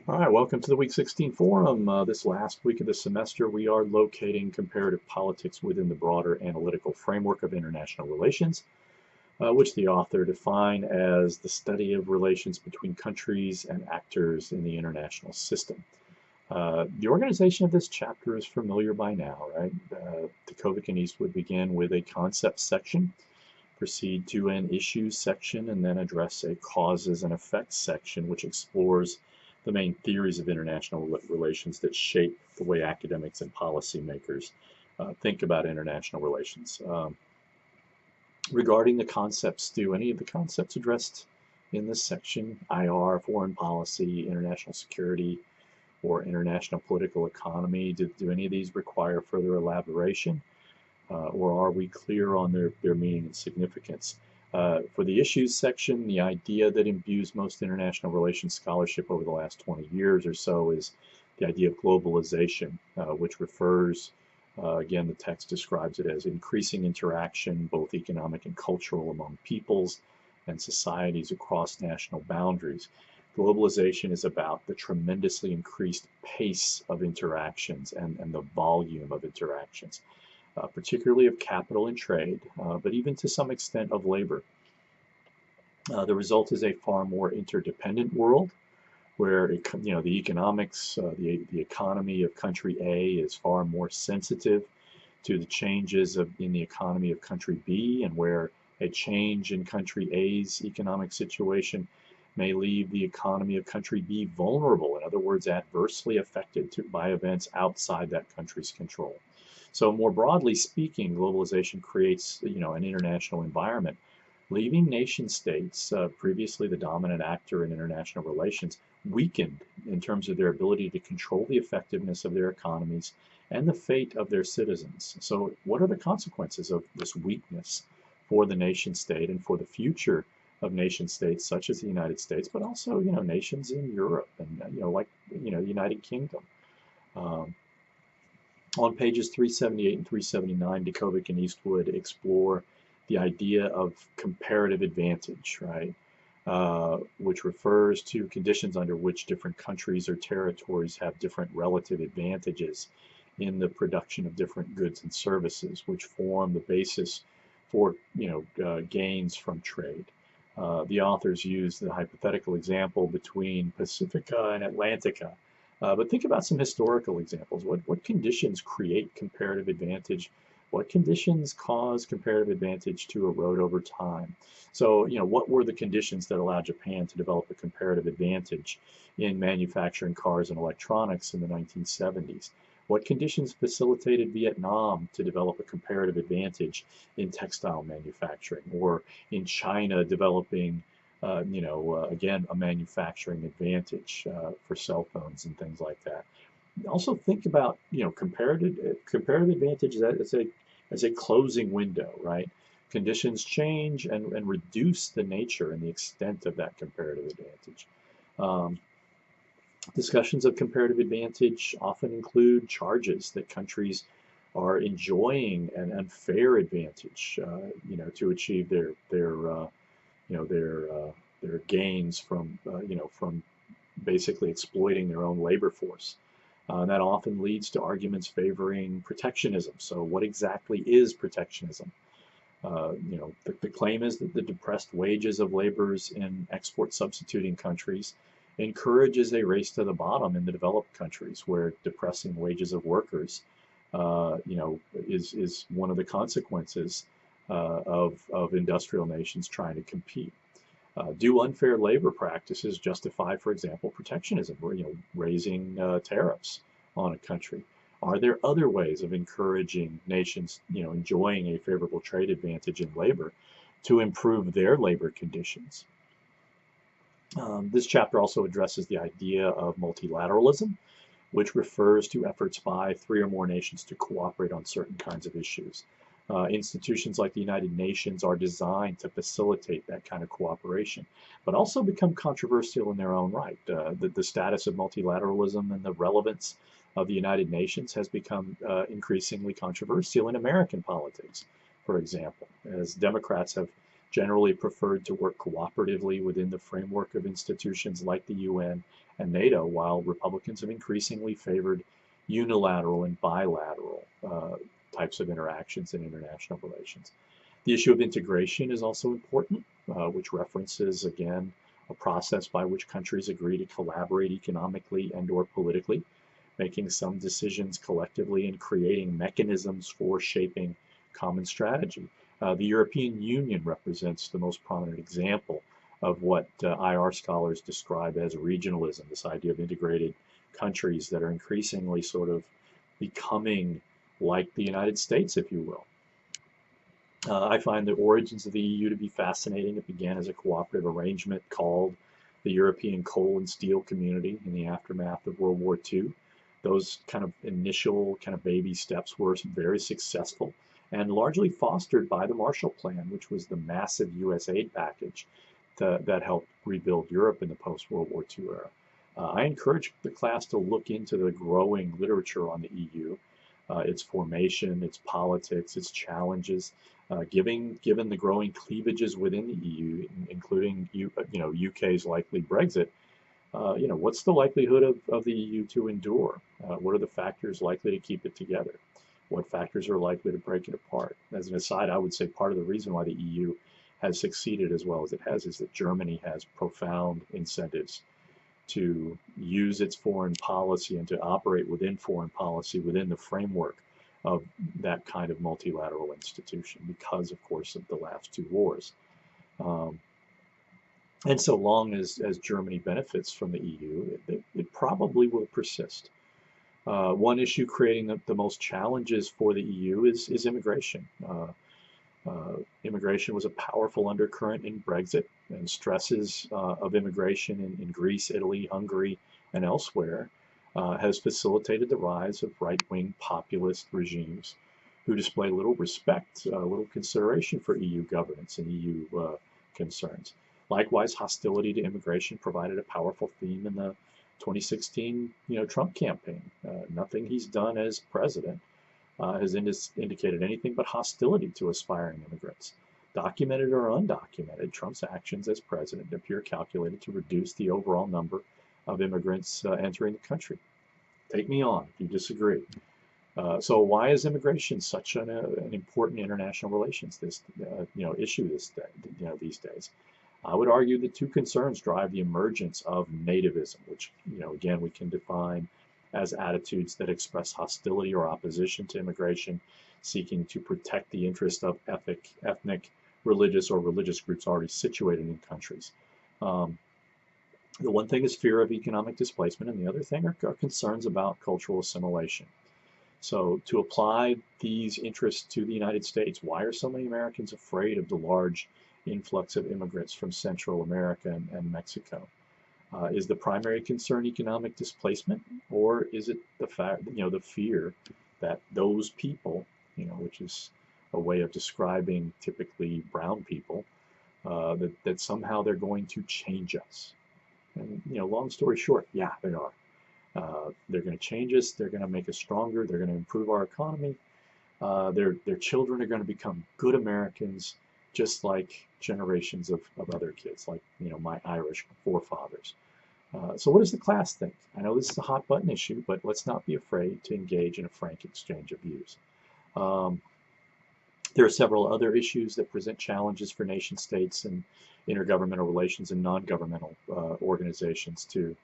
All right, welcome to the Week 16 Forum. This last week of the semester, we are locating comparative politics within the broader analytical framework of international relations, which the author defined as the study of relations between countries and actors in the international system. The organization of this chapter is familiar by now, right? Dikovic and Eastwood begin with a concept section, proceed to an issues section, and then address a causes and effects section, which explores the main theories of international relations that shape the way academics and policymakers think about international relations. Regarding the concepts, do any of the concepts addressed in this section, IR, foreign policy, international security, or international political economy, do any of these require further elaboration? Or are we clear on their meaning and significance? For the issues section, the idea that imbues most international relations scholarship over the last 20 years or so is the idea of globalization, which refers, again, the text describes it as increasing interaction, both economic and cultural, among peoples and societies across national boundaries. Globalization is about the tremendously increased pace of interactions and the volume of interactions. Particularly of capital and trade, but even to some extent of labor. The result is a far more interdependent world where the economics, the economy of country A is far more sensitive to the changes in the economy of country B, and where a change in country A's economic situation may leave the economy of country B vulnerable, in other words, adversely affected by events outside that country's control. So more broadly speaking, globalization creates, an international environment, leaving nation states, previously the dominant actor in international relations, weakened in terms of their ability to control the effectiveness of their economies and the fate of their citizens. So what are the consequences of this weakness for the nation state and for the future of nation states such as the United States, but also, nations in Europe and, the United Kingdom? On pages 378 and 379, Dikovic and Eastwood explore the idea of comparative advantage, right? Which refers to conditions under which different countries or territories have different relative advantages in the production of different goods and services, which form the basis for, gains from trade. The authors use the hypothetical example between Pacifica and Atlantica. But think about some historical examples. What conditions create comparative advantage? What conditions cause comparative advantage to erode over time? So, what were the conditions that allowed Japan to develop a comparative advantage in manufacturing cars and electronics in the 1970s? What conditions facilitated Vietnam to develop a comparative advantage in textile manufacturing, or in China developing again, a manufacturing advantage for cell phones and things like that. Also think about, comparative advantage as a closing window, right? Conditions change and reduce the nature and the extent of that comparative advantage. Discussions of comparative advantage often include charges that countries are enjoying an unfair advantage, to achieve their gains from from basically exploiting their own labor force. That often leads to arguments favoring protectionism. So what exactly is protectionism? The claim is that the depressed wages of laborers in export substituting countries encourages a race to the bottom in the developed countries, where depressing wages of workers is one of the consequences of industrial nations trying to compete. Do unfair labor practices justify, for example, protectionism, or raising tariffs on a country? Are there other ways of encouraging nations, enjoying a favorable trade advantage in labor, to improve their labor conditions? This chapter also addresses the idea of multilateralism, which refers to efforts by 3 or more nations to cooperate on certain kinds of issues. Institutions like the United Nations are designed to facilitate that kind of cooperation, but also become controversial in their own right. The status of multilateralism and the relevance of the United Nations has become increasingly controversial in American politics, for example, as Democrats have generally preferred to work cooperatively within the framework of institutions like the UN and NATO, while Republicans have increasingly favored unilateral and bilateral types of interactions in international relations. The issue of integration is also important, which references, again, a process by which countries agree to collaborate economically and/or politically, making some decisions collectively and creating mechanisms for shaping common strategy. The European Union represents the most prominent example of what IR scholars describe as regionalism, this idea of integrated countries that are increasingly sort of becoming like the United States, if you will. I find the origins of the EU to be fascinating. It began as a cooperative arrangement called the European Coal and Steel Community in the aftermath of World War II. Those kind of initial kind of baby steps were very successful and largely fostered by the Marshall Plan, which was the massive US aid package that helped rebuild Europe in the post-World War II era. I encourage the class to look into the growing literature on the EU, its formation, its politics, its challenges, given the growing cleavages within the EU, including UK's likely Brexit. What's the likelihood of the EU to endure? What are the factors likely to keep it together? What factors are likely to break it apart? As an aside, I would say part of the reason why the EU has succeeded as well as it has is that Germany has profound incentives to use its foreign policy and to operate within foreign policy within the framework of that kind of multilateral institution because, of course, of the last two wars. And so long as Germany benefits from the EU, it probably will persist. One issue creating the most challenges for the EU is immigration. Immigration was a powerful undercurrent in Brexit, and stresses of immigration in Greece, Italy, Hungary, and elsewhere has facilitated the rise of right-wing populist regimes who display little respect, little consideration for EU governance and EU concerns. Likewise, hostility to immigration provided a powerful theme in the 2016 Trump campaign. Nothing he's done as president has indicated anything but hostility to aspiring immigrants. Documented or undocumented, Trump's actions as president appear calculated to reduce the overall number of immigrants entering the country. Take me on if you disagree. So why is immigration such an important international relations issue these days? I would argue that two concerns drive the emergence of nativism, which again we can define as attitudes that express hostility or opposition to immigration, seeking to protect the interest of ethnic, religious, or religious groups already situated in countries. The one thing is fear of economic displacement, and the other thing are concerns about cultural assimilation. So to apply these interests to the United States, why are so many Americans afraid of the large influx of immigrants from Central America and Mexico? Is the primary concern economic displacement, or is it the fact, the fear that those people, which is a way of describing typically brown people, that somehow they're going to change us? And long story short, yeah, they are. They're going to change us. They're going to make us stronger. They're going to improve our economy. Their children are going to become good Americans, just like generations of other kids, like my Irish forefathers. So what does the class think? I know this is a hot button issue, but let's not be afraid to engage in a frank exchange of views. There are several other issues that present challenges for nation states and intergovernmental relations and non-governmental organizations to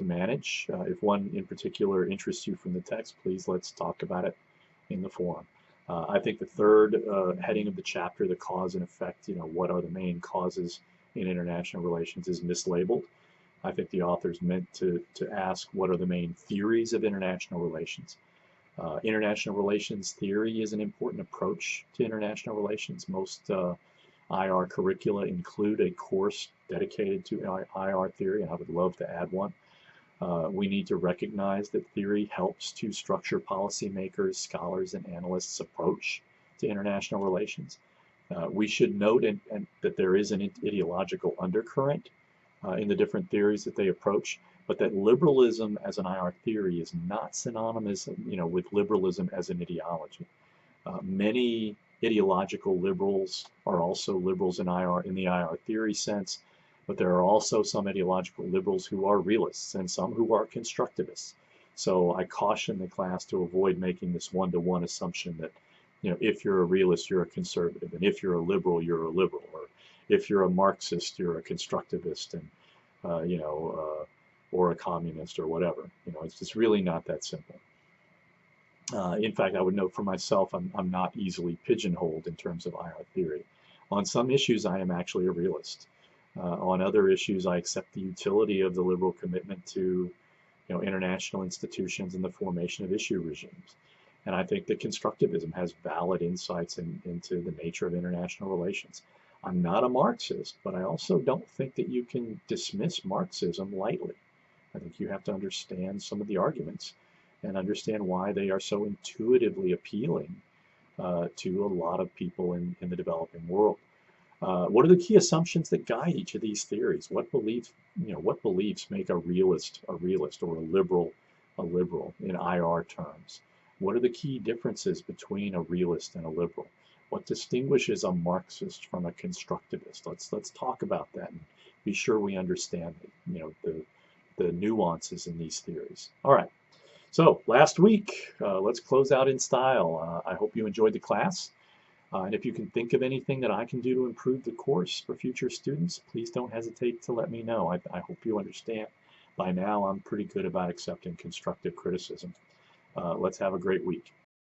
manage. If one in particular interests you from the text, please let's talk about it in the forum. I think the third heading of the chapter, the cause and effect, what are the main causes in international relations, is mislabeled. I think the authors meant to ask what are the main theories of international relations. International relations theory is an important approach to international relations. Most IR curricula include a course dedicated to IR theory, and I would love to add one. We need to recognize that theory helps to structure policymakers, scholars, and analysts' approach to international relations. We should note that there is an ideological undercurrent in the different theories that they approach, but that liberalism as an IR theory is not synonymous, with liberalism as an ideology. Many ideological liberals are also liberals in the IR theory sense, But there are also some ideological liberals who are realists and some who are constructivists. So I caution the class to avoid making this one-to-one assumption that, if you're a realist, you're a conservative, and if you're a liberal, you're a liberal, or if you're a Marxist, you're a constructivist, and or a communist or whatever. It's just really not that simple. In fact, I would note for myself, I'm not easily pigeonholed in terms of IR theory. On some issues, I am actually a realist. On other issues, I accept the utility of the liberal commitment to, international institutions and the formation of issue regimes. And I think that constructivism has valid insights into the nature of international relations. I'm not a Marxist, but I also don't think that you can dismiss Marxism lightly. I think you have to understand some of the arguments and understand why they are so intuitively appealing to a lot of people in the developing world. What are the key assumptions that guide each of these theories? What beliefs make a realist or a liberal in IR terms? What are the key differences between a realist and a liberal? What distinguishes a Marxist from a constructivist? Let's talk about that and be sure we understand the nuances in these theories. All right. So last week, let's close out in style. I hope you enjoyed the class. And if you can think of anything that I can do to improve the course for future students, please don't hesitate to let me know. I hope you understand. By now, I'm pretty good about accepting constructive criticism. Let's have a great week.